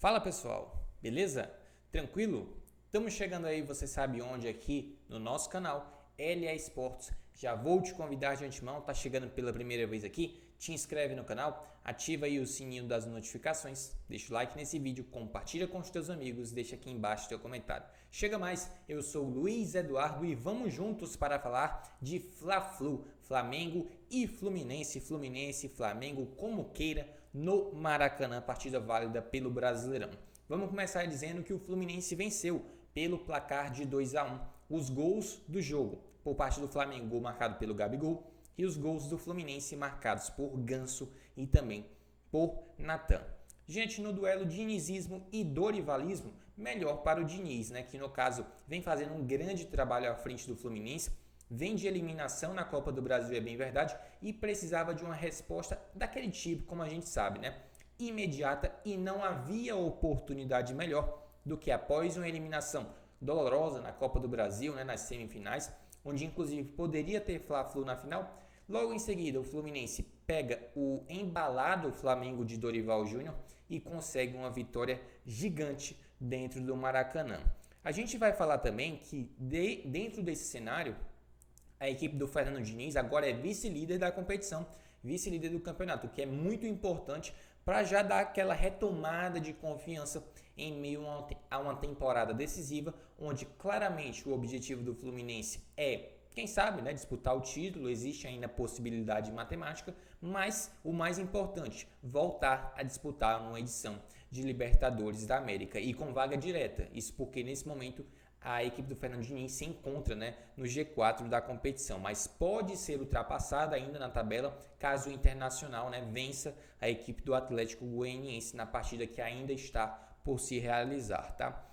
Fala pessoal, beleza? Tranquilo? Estamos chegando aí, você sabe onde, aqui no nosso canal LA Esportes. Já vou te convidar de antemão, tá chegando pela primeira vez aqui, te inscreve no canal, ativa aí o sininho das notificações, deixa o like nesse vídeo, compartilha com os teus amigos, deixa aqui embaixo teu comentário. Chega mais, eu sou o Luiz Eduardo e vamos juntos para falar de Fla-Flu, Flamengo e Fluminense, Flamengo como queira, no Maracanã, partida válida pelo Brasileirão. Vamos começar dizendo que o Fluminense venceu pelo placar de 2-1. Os gols do jogo, por parte do Flamengo, gol marcado pelo Gabigol, e os gols do Fluminense marcados por Ganso e também por Natan. Gente, no duelo dinizismo e dorivalismo, melhor para o Diniz, né, que no caso vem fazendo um grande trabalho à frente do Fluminense, vem de eliminação na Copa do Brasil, é bem verdade, e precisava de uma resposta daquele tipo, como a gente sabe, né? Imediata, e não havia oportunidade melhor do que após uma eliminação dolorosa na Copa do Brasil, né, nas semifinais, onde inclusive poderia ter Fla-Flu na final. Logo em seguida, o Fluminense pega o embalado Flamengo de Dorival Júnior e consegue uma vitória gigante dentro do Maracanã. A gente vai falar também que dentro desse cenário, a equipe do Fernando Diniz agora é vice-líder da competição, vice-líder do campeonato, o que é muito importante para já dar aquela retomada de confiança em meio a uma temporada decisiva, onde claramente o objetivo do Fluminense é, quem sabe, né, disputar o título, existe ainda a possibilidade matemática, mas o mais importante, voltar a disputar uma edição de Libertadores da América e com vaga direta, isso porque nesse momento a equipe do Fernando Diniz se encontra, né, no G4 da competição, mas pode ser ultrapassada ainda na tabela caso o Internacional, né, vença a equipe do Atlético Goianiense na partida que ainda está por se realizar, tá?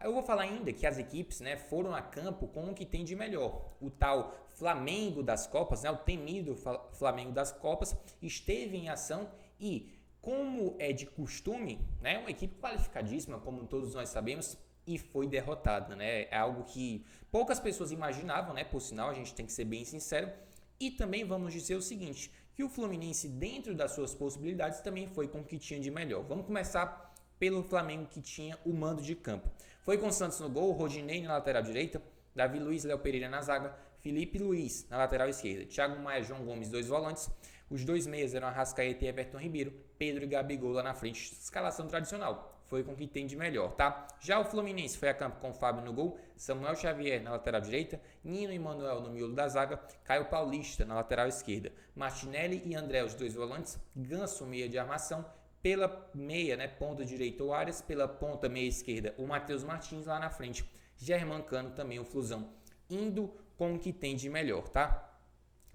Eu vou falar ainda que as equipes, né, foram a campo com o que tem de melhor. O tal Flamengo das Copas, né, o temido Flamengo das Copas, esteve em ação e, como é de costume, né, uma equipe qualificadíssima, como todos nós sabemos, e foi derrotada, né? É algo que poucas pessoas imaginavam, né? Por sinal, a gente tem que ser bem sincero. E também vamos dizer o seguinte, que o Fluminense, dentro das suas possibilidades, também foi com o que tinha de melhor. Vamos começar pelo Flamengo, que tinha o mando de campo. Foi com o Santos no gol, Rodinei na lateral direita, Davi Luiz, Léo Pereira na zaga, Felipe Luiz na lateral esquerda, Thiago Maia, João Gomes, dois volantes. Os dois meias eram Arrascaeta e Everton Ribeiro, Pedro e Gabigol lá na frente, escalação tradicional. Foi com o que tem de melhor, tá? Já o Fluminense foi a campo com o Fábio no gol, Samuel Xavier na lateral direita, Nino e Manuel no miolo da zaga, Caio Paulista na lateral esquerda, Martinelli e André, os dois volantes, Ganso, meia de armação, pela meia, né, ponta direita o Arias, pela ponta meia esquerda o Matheus Martins lá na frente, Germán Cano também o Flusão, indo com o que tem de melhor, tá?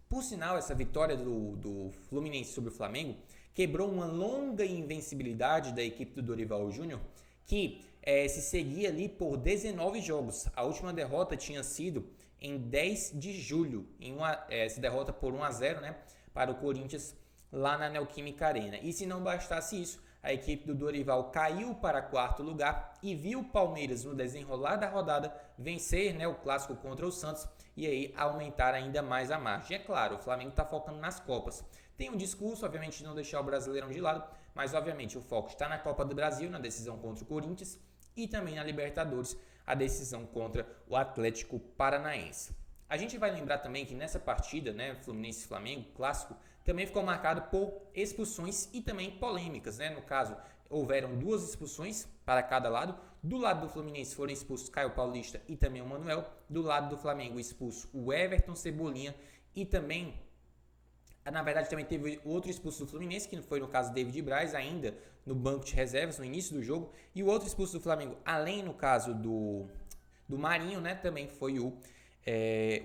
Por sinal, essa vitória do Fluminense sobre o Flamengo quebrou uma longa invencibilidade da equipe do Dorival Júnior, que se seguia ali por 19 jogos. A última derrota tinha sido em 10 de julho, essa derrota por 1-0, né, para o Corinthians lá na Neoquímica Arena. E se não bastasse isso, a equipe do Dorival caiu para quarto lugar e viu o Palmeiras, no desenrolar da rodada, vencer, né, o clássico contra o Santos e aí aumentar ainda mais a margem. É claro, o Flamengo está focando nas Copas. Tem um discurso, obviamente, de não deixar o Brasileirão de lado, mas obviamente o foco está na Copa do Brasil, na decisão contra o Corinthians e também na Libertadores, a decisão contra o Atlético Paranaense. A gente vai lembrar também que nessa partida, né, Fluminense e Flamengo, clássico, também ficou marcado por expulsões e também polêmicas, né? No caso, houveram 2 expulsões para cada lado. Do lado do Fluminense foram expulsos Caio Paulista e também o Manuel. Do lado do Flamengo, expulso o Everton Cebolinha e também, na verdade, também teve outro expulso do Fluminense, que foi no caso David Braz, ainda no banco de reservas, no início do jogo. E o outro expulso do Flamengo, além no caso do Marinho, né? Também foi o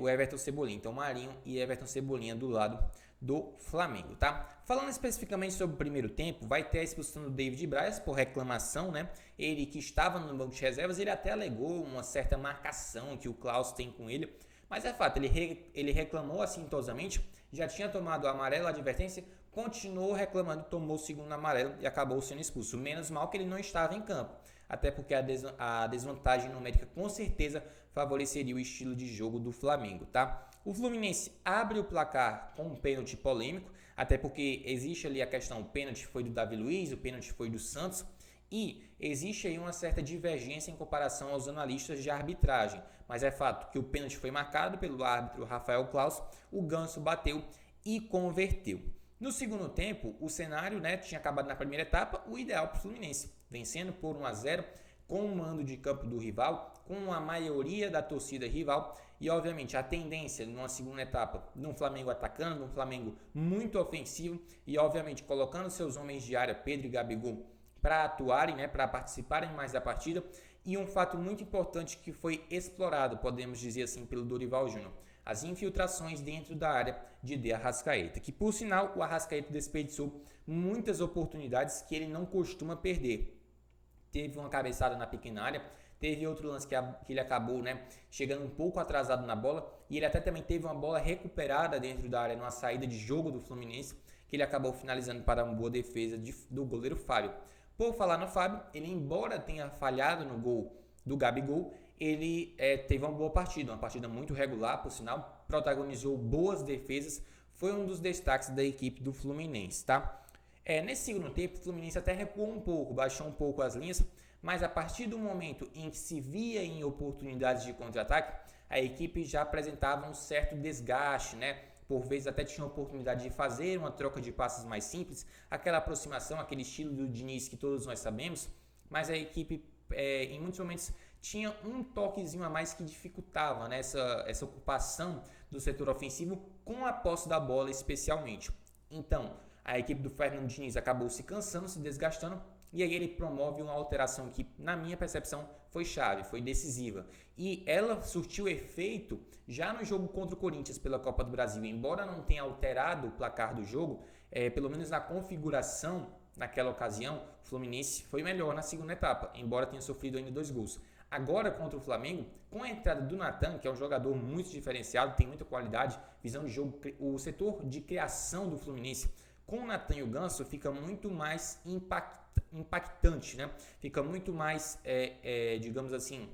Everton Cebolinha. Então, Marinho e Everton Cebolinha do lado do Flamengo, tá? Falando especificamente sobre o primeiro tempo, vai ter a expulsão do David Braz por reclamação, né? Ele que estava no banco de reservas, ele até alegou uma certa marcação que o Klaus tem com ele, mas é fato, ele reclamou assintosamente, já tinha tomado o amarelo, a advertência, continuou reclamando, tomou o segundo amarelo e acabou sendo expulso. Menos mal que ele não estava em campo, até porque a desvantagem numérica com certeza favoreceria o estilo de jogo do Flamengo, tá? O Fluminense abre o placar com um pênalti polêmico, até porque existe ali a questão, o pênalti foi do Davi Luiz, o pênalti foi do Santos, E existe aí uma certa divergência em comparação aos analistas de arbitragem, mas é fato que o pênalti foi marcado pelo árbitro Rafael Claus, o Ganso bateu e converteu. No segundo tempo, o cenário, tinha acabado na primeira etapa, o ideal para o Fluminense, vencendo por 1-0, com o mando de campo do rival, com a maioria da torcida rival e, obviamente, a tendência numa segunda etapa de um Flamengo atacando, de um Flamengo muito ofensivo e, obviamente, colocando seus homens de área, Pedro e Gabigol, para atuarem, para participarem mais da partida. E um fato muito importante que foi explorado, podemos dizer assim, pelo Dorival Júnior, as infiltrações dentro da área de De Arrascaeta, que por sinal o Arrascaeta desperdiçou muitas oportunidades que ele não costuma perder. Teve uma cabeçada na pequena área, teve outro lance que ele acabou chegando um pouco atrasado na bola, e ele até também teve uma bola recuperada dentro da área, numa saída de jogo do Fluminense, que ele acabou finalizando para uma boa defesa do goleiro Fábio. Por falar no Fábio, ele, embora tenha falhado no gol do Gabigol, ele teve uma boa partida, uma partida muito regular, por sinal, protagonizou boas defesas, foi um dos destaques da equipe do Fluminense, tá? Nesse segundo tempo, o Fluminense até recuou um pouco, baixou um pouco as linhas, mas a partir do momento em que se via em oportunidades de contra-ataque, a equipe já apresentava um certo desgaste, Por vezes até tinha a oportunidade de fazer uma troca de passes mais simples, aquela aproximação, aquele estilo do Diniz que todos nós sabemos, mas a equipe em muitos momentos tinha um toquezinho a mais que dificultava essa ocupação do setor ofensivo com a posse da bola especialmente. Então, a equipe do Fernando Diniz acabou se cansando, se desgastando, e aí ele promove uma alteração que, na minha percepção, foi chave, foi decisiva. E ela surtiu efeito já no jogo contra o Corinthians pela Copa do Brasil. Embora não tenha alterado o placar do jogo, pelo menos na configuração, naquela ocasião, o Fluminense foi melhor na segunda etapa, embora tenha sofrido ainda 2 gols. Agora contra o Flamengo, com a entrada do Nathan, que é um jogador muito diferenciado, tem muita qualidade, visão de jogo, o setor de criação do Fluminense com o Nathan e o Ganso fica muito mais impactante, Fica muito mais, digamos assim,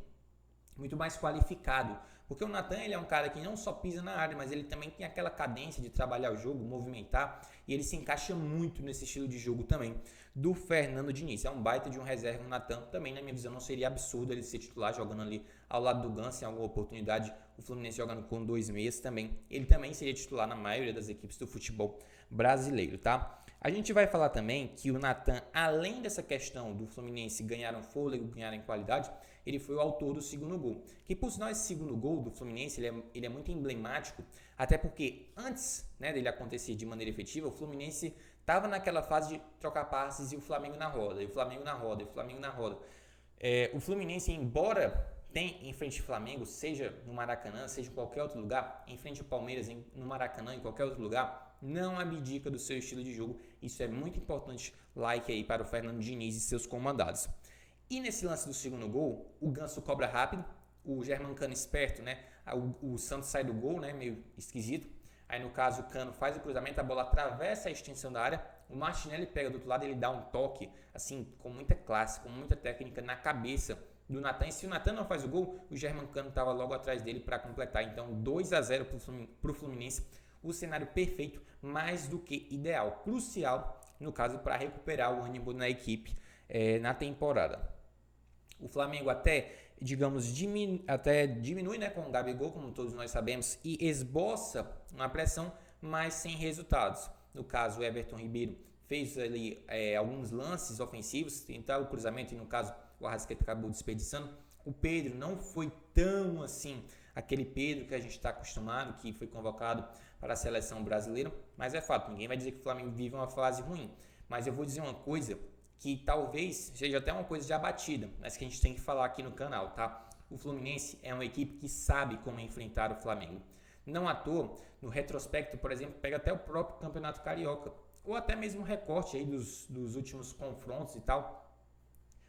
muito mais qualificado. Porque o Nathan, ele é um cara que não só pisa na área, mas ele também tem aquela cadência de trabalhar o jogo, movimentar, e ele se encaixa muito nesse estilo de jogo também do Fernando Diniz. É um baita de um reserva, o Nathan também, na minha visão, não seria absurdo ele ser titular jogando ali ao lado do Ganso em alguma oportunidade. O Fluminense jogando com 2 meias também. Ele também seria titular na maioria das equipes do futebol brasileiro, tá? A gente vai falar também que o Nathan, além dessa questão do Fluminense ganhar um fôlego, ganhar em qualidade, ele foi o autor do segundo gol. Que por sinal, esse segundo gol do Fluminense, ele é muito emblemático, até porque antes dele acontecer de maneira efetiva, o Fluminense estava naquela fase de trocar passes e o Flamengo na roda, e o Flamengo na roda, e o Flamengo na roda. O Fluminense, embora tenha em frente ao Flamengo, seja no Maracanã, seja em qualquer outro lugar, em frente ao Palmeiras, no Maracanã, em qualquer outro lugar, não abdica do seu estilo de jogo. Isso é muito importante. Like aí para o Fernando Diniz e seus comandados. E nesse lance do segundo gol, o Ganso cobra rápido, o Germancano esperto, O Santos sai do gol, meio esquisito. Aí no caso o Cano faz o cruzamento, a bola atravessa a extensão da área, o Martinelli pega do outro lado, ele dá um toque, assim, com muita classe, com muita técnica na cabeça do Nathan. E se o Nathan não faz o gol, o Germancano estava logo atrás dele para completar. Então 2-0 para o Fluminense. O cenário perfeito, mais do que ideal, crucial, no caso, para recuperar o ânimo na equipe na temporada. O Flamengo até, digamos, diminui com o Gabigol, como todos nós sabemos, e esboça uma pressão, mas sem resultados. No caso, o Everton Ribeiro fez ali alguns lances ofensivos, tentar o cruzamento, e no caso, o Arrascaeta acabou desperdiçando. O Pedro não foi tão assim, aquele Pedro que a gente está acostumado, que foi convocado para a seleção brasileira, mas é fato, ninguém vai dizer que o Flamengo vive uma fase ruim, mas eu vou dizer uma coisa que talvez seja até uma coisa já batida, mas que a gente tem que falar aqui no canal, tá? O Fluminense é uma equipe que sabe como enfrentar o Flamengo. Não à toa, no retrospecto, por exemplo, pega até o próprio Campeonato Carioca, ou até mesmo um recorte aí dos últimos confrontos e tal.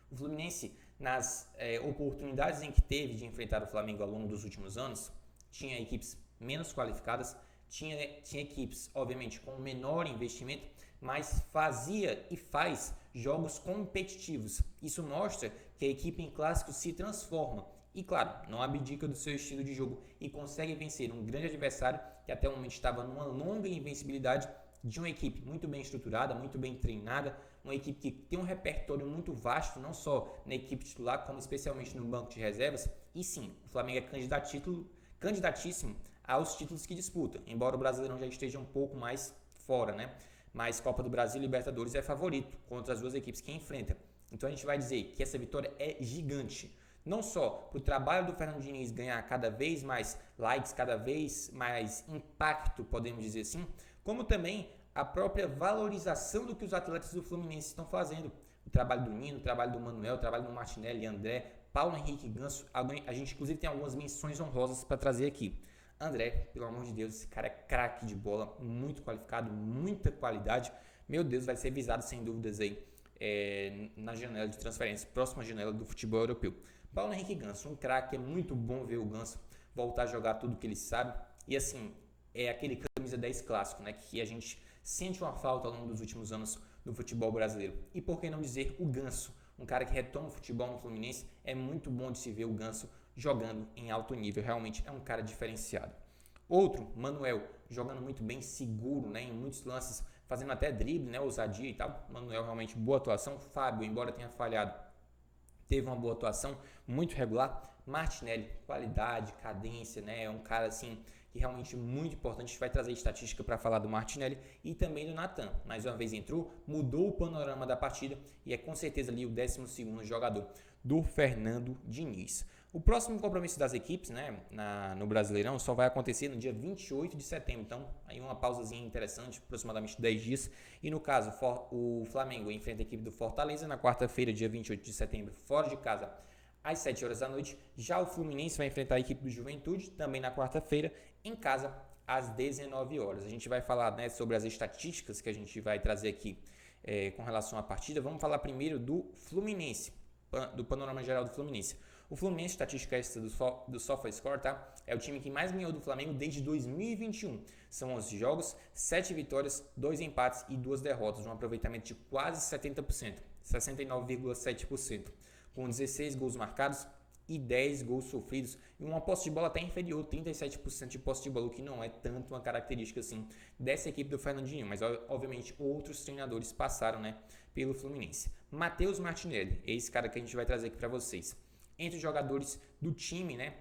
O Fluminense, nas oportunidades em que teve de enfrentar o Flamengo ao longo dos últimos anos, tinha equipes menos qualificadas, tinha equipes, obviamente, com menor investimento, mas fazia e faz jogos competitivos. Isso mostra que a equipe em clássicos se transforma e, claro, não abdica do seu estilo de jogo e consegue vencer um grande adversário que até o momento estava numa longa invencibilidade de uma equipe muito bem estruturada, muito bem treinada, uma equipe que tem um repertório muito vasto, não só na equipe titular, como especialmente no banco de reservas. E sim, o Flamengo é candidatíssimo aos títulos que disputa, embora o Brasileirão já esteja um pouco mais fora, né? Mas Copa do Brasil e Libertadores é favorito contra as duas equipes que enfrenta. Então a gente vai dizer que essa vitória é gigante. Não só para o trabalho do Fernando Diniz ganhar cada vez mais likes, cada vez mais impacto, podemos dizer assim, como também a própria valorização do que os atletas do Fluminense estão fazendo. O trabalho do Nino, o trabalho do Manuel, o trabalho do Martinelli, André, Paulo Henrique Ganso. A gente inclusive tem algumas menções honrosas para trazer aqui. André, pelo amor de Deus, esse cara é craque de bola, muito qualificado, muita qualidade. Meu Deus, vai ser visado sem dúvidas aí na janela de transferência, próxima janela do futebol europeu. Paulo Henrique Ganso, um craque, é muito bom ver o Ganso voltar a jogar tudo que ele sabe. E assim, é aquele camisa 10 clássico, né, que a gente sente uma falta ao longo dos últimos anos no futebol brasileiro. E por que não dizer o Ganso, um cara que retoma o futebol no Fluminense. É muito bom de se ver o Ganso jogando em alto nível, realmente é um cara diferenciado. Outro, Manuel, jogando muito bem, seguro, né, em muitos lances, fazendo até drible, né, ousadia e tal. Manuel realmente boa atuação. Fábio, embora tenha falhado, teve uma boa atuação, muito regular. Martinelli, qualidade, cadência, né, é um cara assim que realmente muito importante. A gente vai trazer estatística para falar do Martinelli e também do Nathan. Mais uma vez entrou, mudou o panorama da partida e é com certeza ali o 12º jogador do Fernando Diniz. O próximo compromisso das equipes, né, no Brasileirão só vai acontecer no dia 28 de setembro. Então, aí uma pausazinha interessante, aproximadamente 10 dias. E no caso, o Flamengo enfrenta a equipe do Fortaleza na quarta-feira, dia 28 de setembro, fora de casa, às 7 horas da noite. Já o Fluminense vai enfrentar a equipe do Juventude, também na quarta-feira, em casa, às 19 horas. A gente vai falar, né, sobre as estatísticas que a gente vai trazer aqui com relação à partida. Vamos falar primeiro do Fluminense, do panorama geral do Fluminense. O Fluminense, estatística essa do SofaScore, tá? É o time que mais ganhou do Flamengo desde 2021. São 11 jogos, 7 vitórias, 2 empates e 2 derrotas, um aproveitamento de quase 70%, 69,7%, com 16 gols marcados e 10 gols sofridos, e uma posse de bola até inferior, 37% de posse de bola, que não é tanto uma característica assim dessa equipe do Fernandinho, mas obviamente outros treinadores passaram, né, pelo Fluminense. Matheus Martinelli, esse cara que a gente vai trazer aqui para vocês. Entre os jogadores do time, né,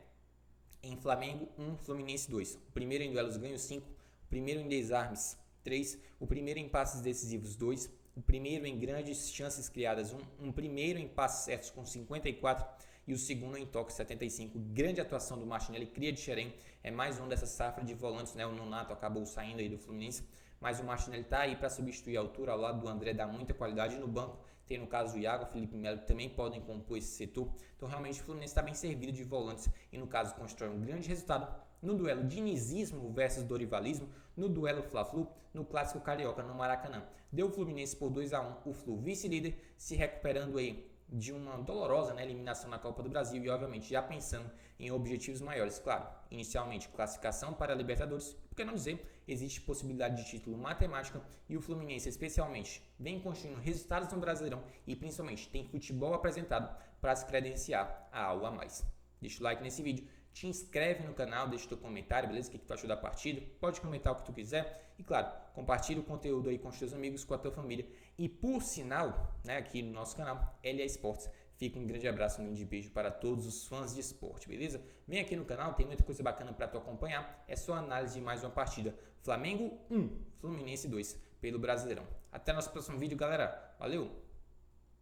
em Flamengo 1, Fluminense 2. O primeiro em duelos ganhos 5, o primeiro em desarmes 3, o primeiro em passes decisivos 2, o primeiro em grandes chances criadas 1, um primeiro em passes certos com 54 e o segundo em toque 75. Grande atuação do Martinelli, cria de Xerém, é mais um dessa safra de volantes, né? O Nonato acabou saindo aí do Fluminense, mas o Martinelli tá aí para substituir a altura ao lado do André, dá muita qualidade. No banco tem no caso o Iago, o Felipe Melo, que também podem compor esse setor. Então realmente o Fluminense está bem servido de volantes e no caso constrói um grande resultado no duelo dinizismo versus dorivalismo, no duelo Fla-Flu, no clássico carioca no Maracanã. Deu o Fluminense por 2-1, o Flu vice-líder, se recuperando aí de uma dolorosa, né, eliminação na Copa do Brasil e obviamente já pensando em objetivos maiores. Claro, inicialmente classificação para a Libertadores, por que não dizer, existe possibilidade de título matemática e o Fluminense especialmente vem construindo resultados no Brasileirão e principalmente tem futebol apresentado para se credenciar a algo a mais. Deixa o like nesse vídeo, te inscreve no canal, deixa o teu comentário, beleza? O que tu achou da partida? Pode comentar o que tu quiser e claro, compartilha o conteúdo aí com os teus amigos, com a tua família. E por sinal, né, aqui no nosso canal, LA Esportes, fica um grande abraço, um grande beijo para todos os fãs de esporte, beleza? Vem aqui no canal, tem muita coisa bacana para tu acompanhar, é só análise de mais uma partida. Flamengo 1, Fluminense 2, pelo Brasileirão. Até nosso próximo vídeo, galera. Valeu!